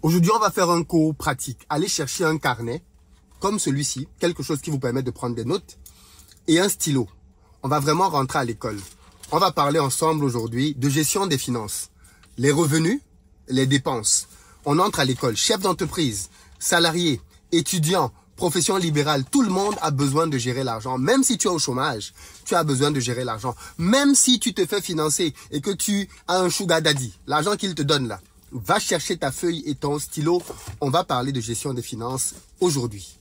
Aujourd'hui, on va faire un cours pratique. Allez chercher un carnet, comme celui-ci, quelque chose qui vous permet de prendre des notes, et un stylo. On va vraiment rentrer à l'école. On va parler ensemble aujourd'hui de gestion des finances. Les revenus, les dépenses. On entre à l'école. Chef d'entreprise, salarié, étudiant, profession libérale, tout le monde a besoin de gérer l'argent. Même si tu es au chômage, tu as besoin de gérer l'argent. Même si tu te fais financer et que tu as un sugar daddy, l'argent qu'il te donne là, va chercher ta feuille et ton stylo. On va parler de gestion des finances aujourd'hui.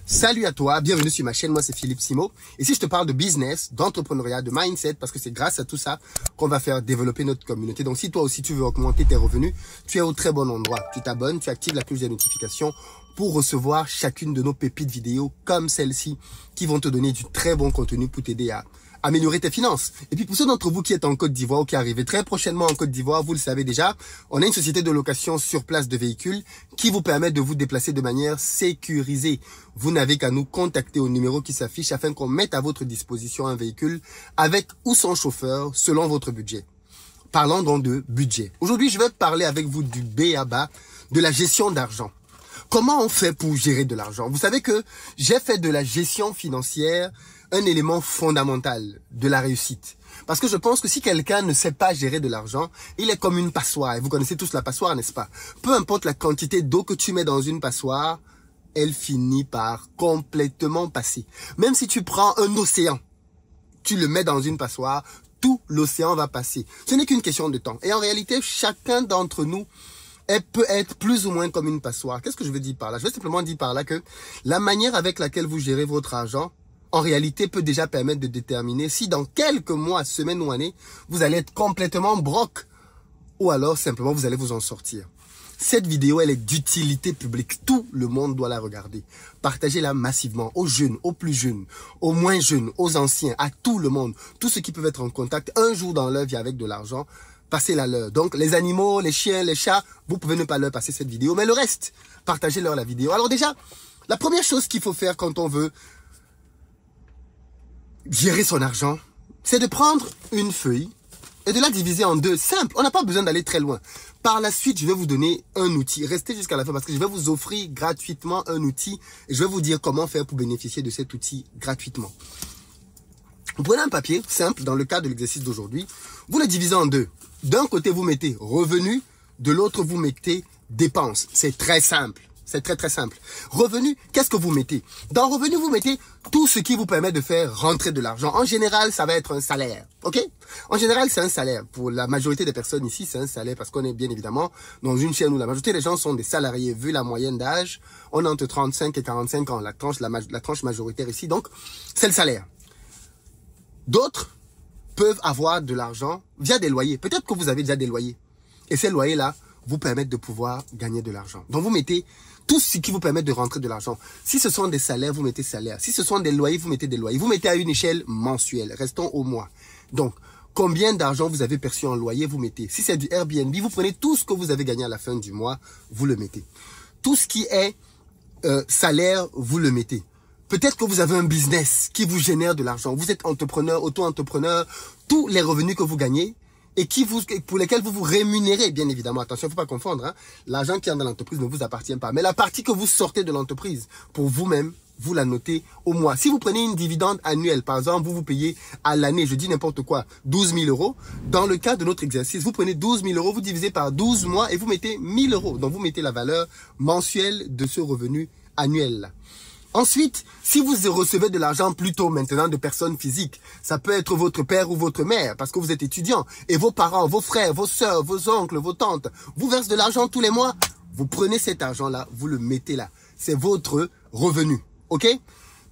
Salut à toi, bienvenue sur ma chaîne, moi c'est Philippe Simo. Ici je te parle de business, d'entrepreneuriat, de mindset, parce que c'est grâce à tout ça qu'on va faire développer notre communauté. Donc si toi aussi tu veux augmenter tes revenus, tu es au très bon endroit. Tu t'abonnes, tu actives la cloche des notifications pour recevoir chacune de nos pépites vidéo comme celle-ci qui vont te donner du très bon contenu pour t'aider à améliorer tes finances. Et puis pour ceux d'entre vous qui êtes en Côte d'Ivoire ou qui arrivez très prochainement en Côte d'Ivoire, vous le savez déjà, on a une société de location sur place de véhicules qui vous permet de vous déplacer de manière sécurisée. Vous n'avez qu'à nous contacter au numéro qui s'affiche afin qu'on mette à votre disposition un véhicule avec ou sans chauffeur selon votre budget. Parlons donc de budget. Aujourd'hui, je vais parler avec vous du b.a.-ba, de la gestion d'argent. Comment on fait pour gérer de l'argent? Vous savez que j'ai fait de la gestion financière un élément fondamental de la réussite. Parce que je pense que si quelqu'un ne sait pas gérer de l'argent, il est comme une passoire. Et vous connaissez tous la passoire, n'est-ce pas? Peu importe la quantité d'eau que tu mets dans une passoire, elle finit par complètement passer. Même si tu prends un océan, tu le mets dans une passoire, tout l'océan va passer. Ce n'est qu'une question de temps. Et en réalité, chacun d'entre nous peut être plus ou moins comme une passoire. Qu'est-ce que je veux dire par là? Je veux simplement dire par là que la manière avec laquelle vous gérez votre argent, en réalité, peut déjà permettre de déterminer si dans quelques mois, semaines ou années, vous allez être complètement broke ou alors simplement vous allez vous en sortir. Cette vidéo, elle est d'utilité publique. Tout le monde doit la regarder. Partagez-la massivement aux jeunes, aux plus jeunes, aux moins jeunes, aux anciens, à tout le monde. Tous ceux qui peuvent être en contact un jour dans leur vie avec de l'argent, passez-la leur. Donc, les animaux, les chiens, les chats, vous pouvez ne pas leur passer cette vidéo, mais le reste, partagez-leur la vidéo. Alors déjà, la première chose qu'il faut faire quand on veut gérer son argent, c'est de prendre une feuille et de la diviser en deux. Simple, on n'a pas besoin d'aller très loin. Par la suite, je vais vous donner un outil. Restez jusqu'à la fin parce que je vais vous offrir gratuitement un outil et je vais vous dire comment faire pour bénéficier de cet outil gratuitement. Vous prenez un papier simple, dans le cas de l'exercice d'aujourd'hui, vous le divisez en deux. D'un côté, vous mettez revenus, de l'autre, vous mettez dépenses. C'est très simple. C'est très très simple. Revenu, qu'est-ce que vous mettez? Dans revenu, vous mettez tout ce qui vous permet de faire rentrer de l'argent. En général, ça va être un salaire. Ok? En général, c'est un salaire. Pour la majorité des personnes ici, c'est un salaire parce qu'on est bien évidemment dans une chaîne où la majorité des gens sont des salariés. Vu la moyenne d'âge, on est entre 35 et 45 ans. La tranche majoritaire ici, donc, c'est le salaire. D'autres peuvent avoir de l'argent via des loyers. Peut-être que vous avez déjà des loyers. Et ces loyers-là vous permettent de pouvoir gagner de l'argent. Donc, vous mettez tout ce qui vous permet de rentrer de l'argent. Si ce sont des salaires, vous mettez salaire. Si ce sont des loyers, vous mettez des loyers. Vous mettez à une échelle mensuelle. Restons au mois. Donc, combien d'argent vous avez perçu en loyer, vous mettez. Si c'est du Airbnb, vous prenez tout ce que vous avez gagné à la fin du mois, vous le mettez. Tout ce qui est salaire, vous le mettez. Peut-être que vous avez un business qui vous génère de l'argent. Vous êtes entrepreneur, auto-entrepreneur. Tous les revenus que vous gagnez, et pour lesquels vous vous rémunérez, bien évidemment. Attention, il ne faut pas confondre. Hein. L'argent qui est dans l'entreprise ne vous appartient pas. Mais la partie que vous sortez de l'entreprise, pour vous-même, vous la notez au mois. Si vous prenez une dividende annuelle, par exemple, vous payez à l'année, je dis n'importe quoi, 12 000 euros. Dans le cas de notre exercice, vous prenez 12 000 euros, vous divisez par 12 mois et vous mettez 1 000 euros. Donc, vous mettez la valeur mensuelle de ce revenu annuel. Ensuite, si vous recevez de l'argent plutôt maintenant de personnes physiques, ça peut être votre père ou votre mère parce que vous êtes étudiant et vos parents, vos frères, vos sœurs, vos oncles, vos tantes vous versent de l'argent tous les mois. Vous prenez cet argent-là, vous le mettez là. C'est votre revenu. OK?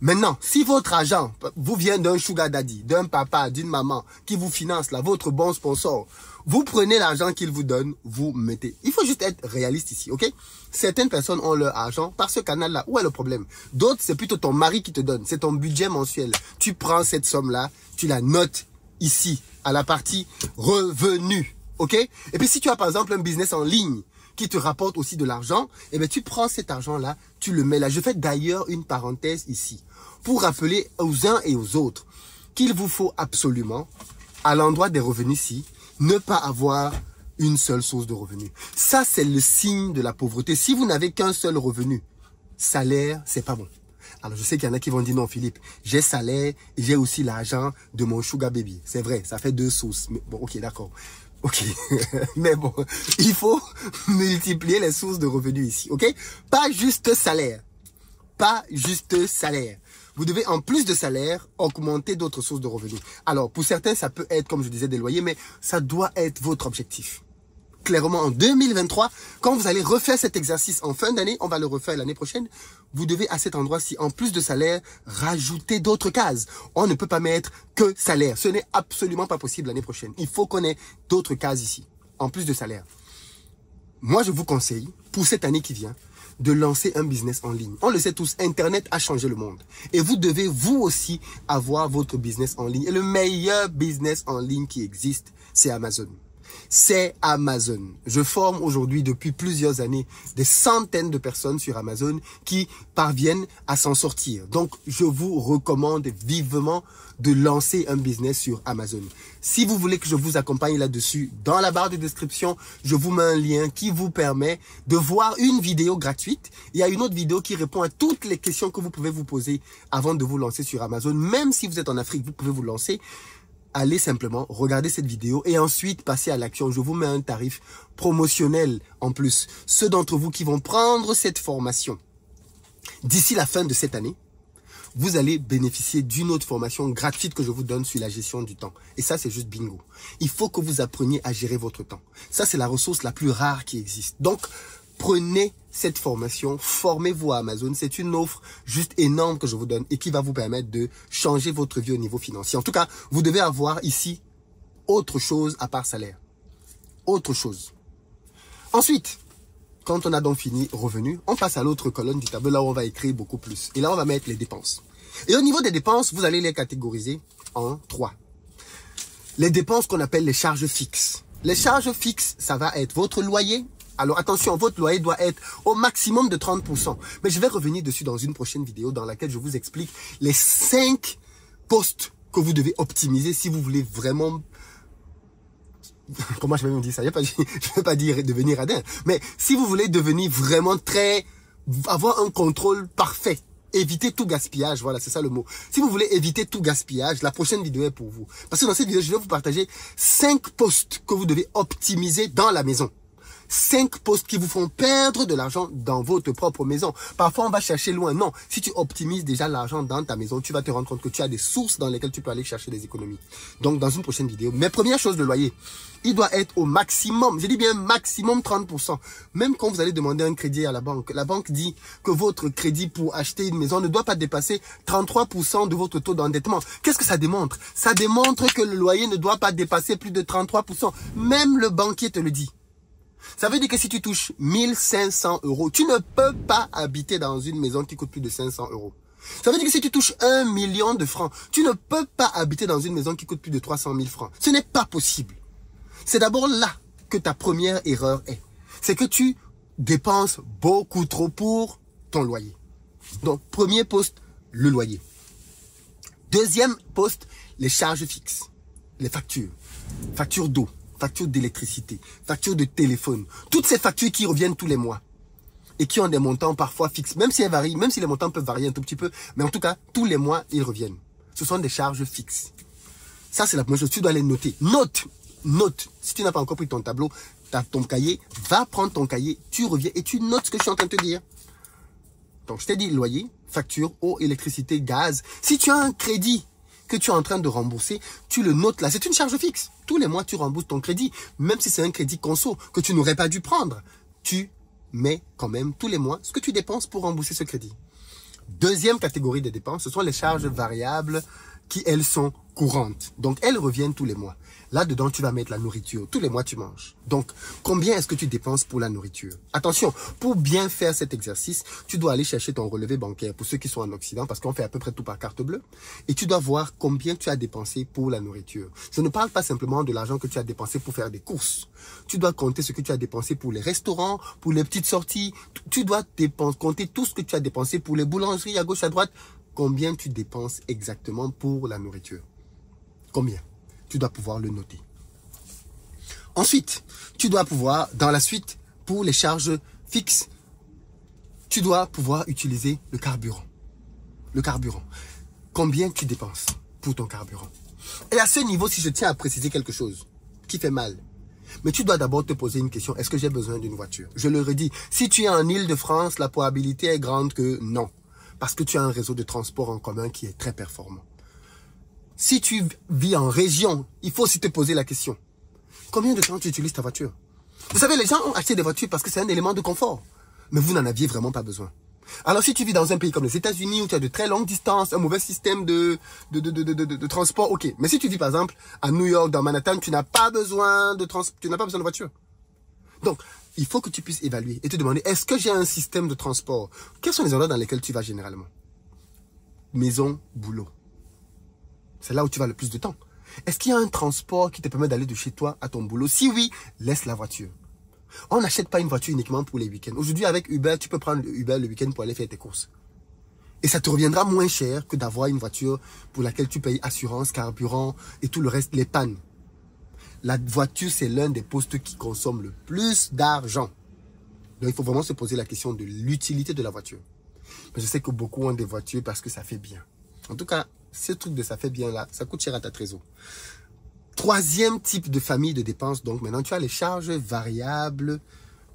Maintenant, si votre argent vous vient d'un sugar daddy, d'un papa, d'une maman qui vous finance là, votre bon sponsor, vous prenez l'argent qu'il vous donne, vous mettez. Il faut juste être réaliste ici, ok? Certaines personnes ont leur argent par ce canal-là. Où est le problème? D'autres, c'est plutôt ton mari qui te donne. C'est ton budget mensuel. Tu prends cette somme-là, tu la notes ici, à la partie revenus, ok? Et puis si tu as par exemple un business en ligne qui te rapporte aussi de l'argent, eh bien tu prends cet argent-là, tu le mets là. Je fais d'ailleurs une parenthèse ici pour rappeler aux uns et aux autres qu'il vous faut absolument, à l'endroit des revenus-ci, Ne pas avoir une seule source de revenus. Ça, c'est le signe de la pauvreté. Si vous n'avez qu'un seul revenu, salaire, c'est pas bon. Alors, je sais qu'il y en a qui vont dire non, Philippe, j'ai salaire et j'ai aussi l'argent de mon sugar baby. C'est vrai, ça fait deux sources. Mais bon, ok, d'accord. Ok, mais bon, il faut multiplier les sources de revenus ici, ok? Pas juste salaire. Pas juste salaire. Vous devez, en plus de salaire, augmenter d'autres sources de revenus. Alors, pour certains, ça peut être, comme je disais, des loyers, mais ça doit être votre objectif. Clairement, en 2023, quand vous allez refaire cet exercice en fin d'année, on va le refaire l'année prochaine, vous devez à cet endroit-ci, en plus de salaire, rajouter d'autres cases. On ne peut pas mettre que salaire. Ce n'est absolument pas possible l'année prochaine. Il faut qu'on ait d'autres cases ici, en plus de salaire. Moi, je vous conseille, pour cette année qui vient, de lancer un business en ligne. On le sait tous, Internet a changé le monde. Et vous devez, vous aussi, avoir votre business en ligne. Et le meilleur business en ligne qui existe, c'est Amazon. C'est Amazon. Je forme aujourd'hui depuis plusieurs années des centaines de personnes sur Amazon qui parviennent à s'en sortir. Donc, je vous recommande vivement de lancer un business sur Amazon. Si vous voulez que je vous accompagne là-dessus, dans la barre de description, je vous mets un lien qui vous permet de voir une vidéo gratuite. Il y a une autre vidéo qui répond à toutes les questions que vous pouvez vous poser avant de vous lancer sur Amazon. Même si vous êtes en Afrique, vous pouvez vous lancer. Allez simplement regarder cette vidéo et ensuite passer à l'action. Je vous mets un tarif promotionnel en plus. Ceux d'entre vous qui vont prendre cette formation d'ici la fin de cette année, vous allez bénéficier d'une autre formation gratuite que je vous donne sur la gestion du temps. Et ça, c'est juste bingo. Il faut que vous appreniez à gérer votre temps. Ça, c'est la ressource la plus rare qui existe. Donc, prenez cette formation, formez-vous à Amazon. C'est une offre juste énorme que je vous donne et qui va vous permettre de changer votre vie au niveau financier. En tout cas, vous devez avoir ici autre chose à part salaire. Autre chose. Ensuite, quand on a donc fini revenus, on passe à l'autre colonne du tableau, là où on va écrire beaucoup plus. Et là, on va mettre les dépenses. Et au niveau des dépenses, vous allez les catégoriser en 3. Les dépenses qu'on appelle les charges fixes. Les charges fixes, ça va être votre loyer. Alors attention, votre loyer doit être au maximum de 30%. Mais je vais revenir dessus dans une prochaine vidéo dans laquelle je vous explique les 5 postes que vous devez optimiser si vous voulez vraiment... Comment je vais me dire ça? Je ne vais pas dire devenir radin. Mais si vous voulez devenir vraiment avoir un contrôle parfait, éviter tout gaspillage, voilà, c'est ça le mot. Si vous voulez éviter tout gaspillage, la prochaine vidéo est pour vous. Parce que dans cette vidéo, je vais vous partager 5 postes que vous devez optimiser dans la maison. 5 postes qui vous font perdre de l'argent dans votre propre maison. Parfois, on va chercher loin. Non, si tu optimises déjà l'argent dans ta maison, tu vas te rendre compte que tu as des sources dans lesquelles tu peux aller chercher des économies. Donc, dans une prochaine vidéo, mes premières choses, le loyer, il doit être au maximum, je dis bien maximum 30%. Même quand vous allez demander un crédit à la banque dit que votre crédit pour acheter une maison ne doit pas dépasser 33% de votre taux d'endettement. Qu'est-ce que ça démontre? Ça démontre que le loyer ne doit pas dépasser plus de 33%. Même le banquier te le dit. Ça veut dire que si tu touches 1500 €, tu ne peux pas habiter dans une maison qui coûte plus de 500 €. Ça veut dire que si tu touches 1 million de francs, tu ne peux pas habiter dans une maison qui coûte plus de 300 000 francs. Ce n'est pas possible. C'est d'abord là que ta première erreur est. C'est que tu dépenses beaucoup trop pour ton loyer. Donc, premier poste, le loyer. Deuxième poste, les charges fixes. Les factures. Factures d'eau. Factures d'électricité, factures de téléphone, toutes ces factures qui reviennent tous les mois et qui ont des montants parfois fixes, même si elles varient, même si les montants peuvent varier un tout petit peu, mais en tout cas, tous les mois, ils reviennent. Ce sont des charges fixes. Ça, c'est la première chose, tu dois les noter. Note. Si tu n'as pas encore pris ton tableau, ton cahier, va prendre ton cahier, tu reviens et tu notes ce que je suis en train de te dire. Donc, je t'ai dit loyer, facture, eau, électricité, gaz. Si tu as un crédit que tu es en train de rembourser, tu le notes là. C'est une charge fixe. Tous les mois, tu rembourses ton crédit. Même si c'est un crédit conso que tu n'aurais pas dû prendre, tu mets quand même tous les mois ce que tu dépenses pour rembourser ce crédit. Deuxième catégorie de dépenses, ce sont les charges variables qui, elles, sont courantes. Donc, elles reviennent tous les mois. Là-dedans, tu vas mettre la nourriture. Tous les mois, tu manges. Donc, combien est-ce que tu dépenses pour la nourriture? Attention, pour bien faire cet exercice, tu dois aller chercher ton relevé bancaire pour ceux qui sont en Occident, parce qu'on fait à peu près tout par carte bleue. Et tu dois voir combien tu as dépensé pour la nourriture. Je ne parle pas simplement de l'argent que tu as dépensé pour faire des courses. Tu dois compter ce que tu as dépensé pour les restaurants, pour les petites sorties. Tu dois compter tout ce que tu as dépensé pour les boulangeries à gauche, à droite. Combien tu dépenses exactement pour la nourriture? Combien? Tu dois pouvoir le noter. Ensuite, tu dois pouvoir, dans la suite, pour les charges fixes, tu dois pouvoir utiliser le carburant. Le carburant. Combien tu dépenses pour ton carburant? Et à ce niveau, si je tiens à préciser quelque chose qui fait mal, mais tu dois d'abord te poser une question. Est-ce que j'ai besoin d'une voiture? Je le redis, si tu es en Île-de-France, la probabilité est grande que non. Parce que tu as un réseau de transport en commun qui est très performant. Si tu vis en région, il faut aussi te poser la question. Combien de temps tu utilises ta voiture? Vous savez, les gens ont acheté des voitures parce que c'est un élément de confort. Mais vous n'en aviez vraiment pas besoin. Alors si tu vis dans un pays comme les États-Unis où tu as de très longues distances, un mauvais système de transport, ok. Mais si tu vis par exemple à New York, dans Manhattan, tu n'as pas besoin de voiture. Donc, il faut que tu puisses évaluer et te demander, est-ce que j'ai un système de transport? Quels sont les endroits dans lesquels tu vas généralement? Maison, boulot. C'est là où tu vas le plus de temps. Est-ce qu'il y a un transport qui te permet d'aller de chez toi à ton boulot? Si oui, laisse la voiture. On n'achète pas une voiture uniquement pour les week-ends. Aujourd'hui, avec Uber, tu peux prendre Uber le week-end pour aller faire tes courses. Et ça te reviendra moins cher que d'avoir une voiture pour laquelle tu payes assurance, carburant et tout le reste, les pannes. La voiture, c'est l'un des postes qui consomme le plus d'argent. Donc, il faut vraiment se poser la question de l'utilité de la voiture. Mais je sais que beaucoup ont des voitures parce que ça fait bien. En tout cas, ce truc de ça fait bien là, ça coûte cher à ta trésor. Troisième type de famille de dépenses, donc maintenant tu as les charges variables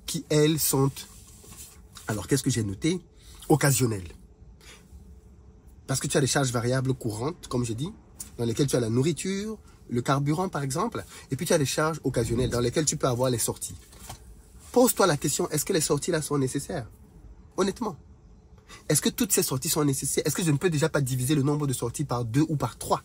qui elles sont, alors qu'est-ce que j'ai noté? Occasionnelles. Parce que tu as les charges variables courantes, comme j'ai dit, dans lesquelles tu as la nourriture, le carburant par exemple, et puis tu as les charges occasionnelles dans lesquelles tu peux avoir les sorties. Pose-toi la question, est-ce que les sorties là sont nécessaires? Honnêtement. Est-ce que toutes ces sorties sont nécessaires? Est-ce que je ne peux déjà pas diviser le nombre de sorties par 2 ou par 3?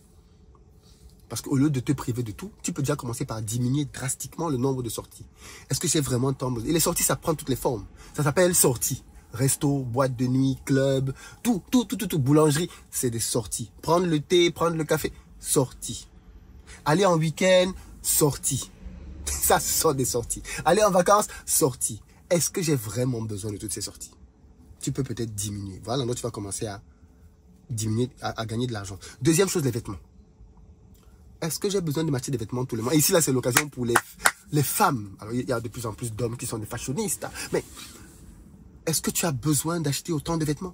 Parce qu'au lieu de te priver de tout, tu peux déjà commencer par diminuer drastiquement le nombre de sorties. Est-ce que j'ai vraiment tant besoin? Et les sorties, ça prend toutes les formes. Ça s'appelle sorties. Resto, boîte de nuit, club, tout. Boulangerie, c'est des sorties. Prendre le thé, prendre le café, sorties. Aller en week-end, sorties. Ça, ce sont des sorties. Aller en vacances, sorties. Est-ce que j'ai vraiment besoin de toutes ces sorties? Tu peux peut-être diminuer. Voilà, donc tu vas commencer à diminuer, à gagner de l'argent. Deuxième chose, les vêtements. Est-ce que j'ai besoin de m'acheter des vêtements tous les mois? Ici, là, c'est l'occasion pour les femmes. Alors, il y a de plus en plus d'hommes qui sont des fashionistes. Mais est-ce que tu as besoin d'acheter autant de vêtements?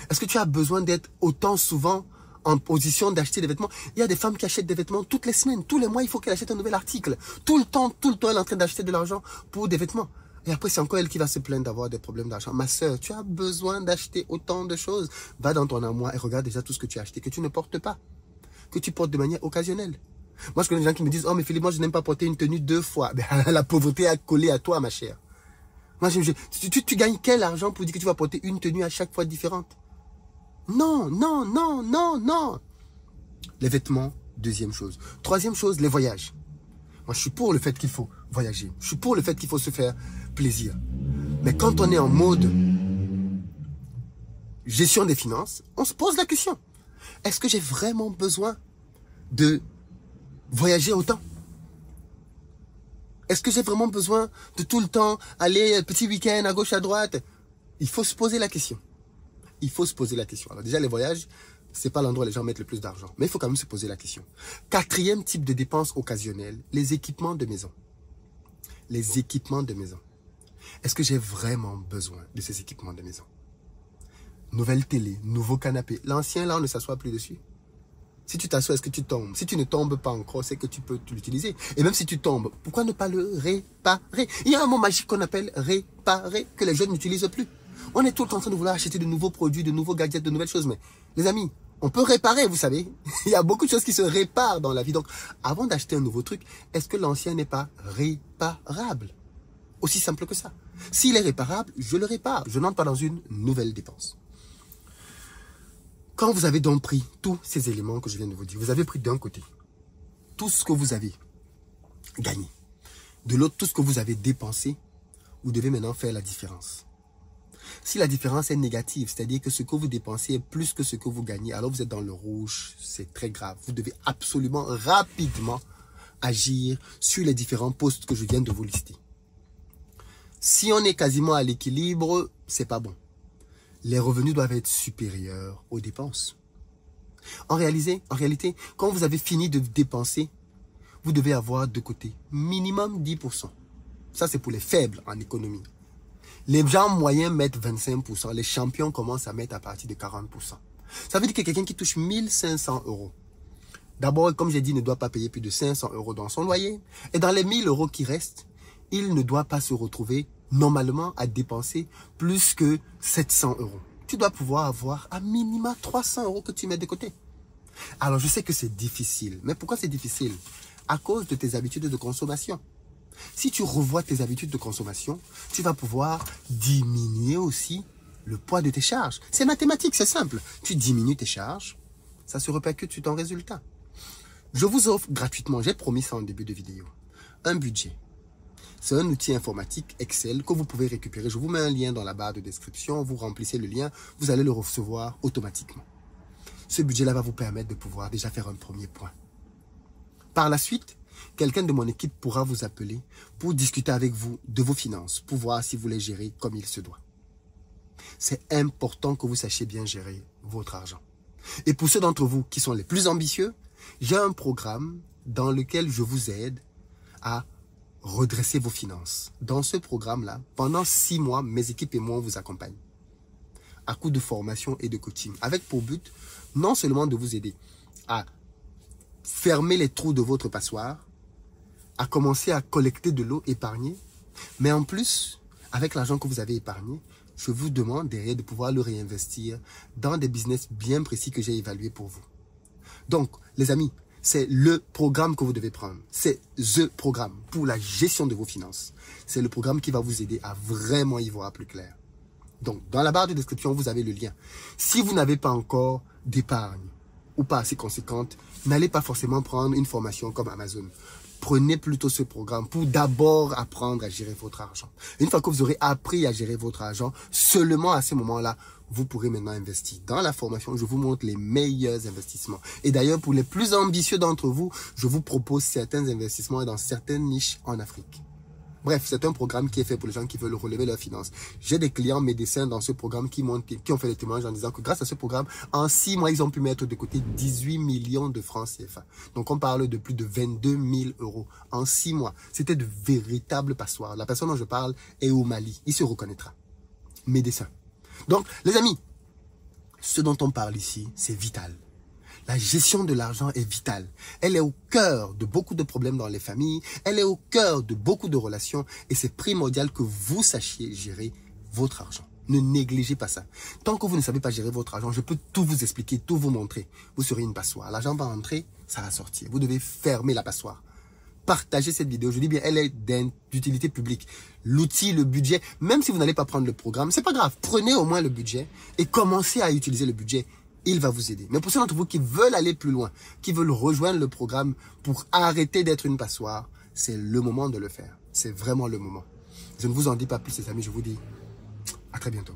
Est-ce que tu as besoin d'être autant souvent en position d'acheter des vêtements? Il y a des femmes qui achètent des vêtements toutes les semaines. Tous les mois, il faut qu'elle achète un nouvel article. Tout le temps, elle est en train d'acheter de l'argent pour des vêtements. Et après, c'est encore elle qui va se plaindre d'avoir des problèmes d'argent. Ma soeur, tu as besoin d'acheter autant de choses. Va dans ton armoire et regarde déjà tout ce que tu as acheté, que tu ne portes pas, que tu portes de manière occasionnelle. Moi, je connais des gens qui me disent, oh, mais Philippe, moi, je n'aime pas porter une tenue 2 fois. Ben, la pauvreté a collé à toi, ma chère. Moi, tu gagnes quel argent pour dire que tu vas porter une tenue à chaque fois différente? Non. Les vêtements, deuxième chose. Troisième chose, les voyages. Moi, je suis pour le fait qu'il faut voyager. Je suis pour le fait qu'il faut se faire plaisir. Mais quand on est en mode gestion des finances, on se pose la question. Est-ce que j'ai vraiment besoin de voyager autant? Est-ce que j'ai vraiment besoin de tout le temps aller petit week-end à gauche, à droite? Il faut se poser la question. Il faut se poser la question. Alors déjà, les voyages, c'est pas l'endroit où les gens mettent le plus d'argent. Mais il faut quand même se poser la question. Quatrième type de dépenses occasionnelles, les équipements de maison. Les équipements de maison. Est-ce que j'ai vraiment besoin de ces équipements de maison? Nouvelle télé, nouveau canapé. L'ancien, là, on ne s'assoit plus dessus. Si tu t'assois, est-ce que tu tombes? Si tu ne tombes pas encore, c'est que tu peux l'utiliser. Et même si tu tombes, pourquoi ne pas le réparer? Il y a un mot magique qu'on appelle réparer, que les jeunes n'utilisent plus. On est tout le temps en train de vouloir acheter de nouveaux produits, de nouveaux gadgets, de nouvelles choses. Mais les amis, on peut réparer, vous savez. Il y a beaucoup de choses qui se réparent dans la vie. Donc, avant d'acheter un nouveau truc, est-ce que l'ancien n'est pas réparable? Aussi simple que ça. S'il est réparable, je le répare. Je n'entre pas dans une nouvelle dépense. Quand vous avez donc pris tous ces éléments que je viens de vous dire, vous avez pris d'un côté tout ce que vous avez gagné. De l'autre, tout ce que vous avez dépensé, vous devez maintenant faire la différence. Si la différence est négative, c'est-à-dire que ce que vous dépensez est plus que ce que vous gagnez, alors vous êtes dans le rouge, c'est très grave. Vous devez absolument rapidement agir sur les différents postes que je viens de vous lister. Si on est quasiment à l'équilibre, c'est pas bon. Les revenus doivent être supérieurs aux dépenses. En réalité, quand vous avez fini de dépenser, vous devez avoir de côté minimum 10%. Ça, c'est pour les faibles en économie. Les gens moyens mettent 25%. Les champions commencent à mettre à partir de 40%. Ça veut dire que quelqu'un qui touche 1500 euros, d'abord, comme j'ai dit, ne doit pas payer plus de 500 euros dans son loyer. Et dans les 1000 euros qui restent, il ne doit pas se retrouver normalement à dépenser plus que 700 euros. Tu dois pouvoir avoir à minima 300 euros que tu mets de côté. Alors, je sais que c'est difficile. Mais pourquoi c'est difficile? À cause de tes habitudes de consommation. Si tu revois tes habitudes de consommation, tu vas pouvoir diminuer aussi le poids de tes charges. C'est mathématique, c'est simple. Tu diminues tes charges, ça se répercute sur ton résultat. Je vous offre gratuitement, j'ai promis ça en début de vidéo, un budget. C'est un outil informatique Excel que vous pouvez récupérer. Je vous mets un lien dans la barre de description. Vous remplissez le lien, vous allez le recevoir automatiquement. Ce budget-là va vous permettre de pouvoir déjà faire un premier point. Par la suite, quelqu'un de mon équipe pourra vous appeler pour discuter avec vous de vos finances, pour voir si vous les gérez comme il se doit. C'est important que vous sachiez bien gérer votre argent. Et pour ceux d'entre vous qui sont les plus ambitieux, j'ai un programme dans lequel je vous aide à redresser vos finances. Dans ce programme-là, pendant 6 mois, mes équipes et moi, on vous accompagne à coup de formation et de coaching, avec pour but non seulement de vous aider à fermer les trous de votre passoire, à commencer à collecter de l'eau épargnée, mais en plus, avec l'argent que vous avez épargné, je vous demande derrière de pouvoir le réinvestir dans des business bien précis que j'ai évalués pour vous. Donc, les amis, c'est le programme que vous devez prendre. C'est THE programme pour la gestion de vos finances. C'est le programme qui va vous aider à vraiment y voir plus clair. Donc, dans la barre de description, vous avez le lien. Si vous n'avez pas encore d'épargne ou pas assez conséquente, n'allez pas forcément prendre une formation comme Amazon. Prenez plutôt ce programme pour d'abord apprendre à gérer votre argent. Une fois que vous aurez appris à gérer votre argent, seulement à ce moment-là, vous pourrez maintenant investir. Dans la formation, je vous montre les meilleurs investissements. Et d'ailleurs, pour les plus ambitieux d'entre vous, je vous propose certains investissements dans certaines niches en Afrique. Bref, c'est un programme qui est fait pour les gens qui veulent relever leurs finances. J'ai des clients médecins dans ce programme qui ont fait des témoignages en disant que grâce à ce programme, en 6 mois, ils ont pu mettre de côté 18 millions de francs CFA. Donc, on parle de plus de 22 000 euros en 6 mois. C'était de véritables passoires. La personne dont je parle est au Mali. Il se reconnaîtra. Médecin. Donc, les amis, ce dont on parle ici, c'est vital. La gestion de l'argent est vitale. Elle est au cœur de beaucoup de problèmes dans les familles. Elle est au cœur de beaucoup de relations. Et c'est primordial que vous sachiez gérer votre argent. Ne négligez pas ça. Tant que vous ne savez pas gérer votre argent, je peux tout vous expliquer, tout vous montrer. Vous serez une passoire. L'argent va entrer, ça va sortir. Vous devez fermer la passoire. Partagez cette vidéo. Je dis bien, elle est d'utilité publique. L'outil, le budget, même si vous n'allez pas prendre le programme, c'est pas grave. Prenez au moins le budget et commencez à utiliser le budget. Il va vous aider. Mais pour ceux d'entre vous qui veulent aller plus loin, qui veulent rejoindre le programme pour arrêter d'être une passoire, c'est le moment de le faire. C'est vraiment le moment. Je ne vous en dis pas plus, les amis. Je vous dis à très bientôt.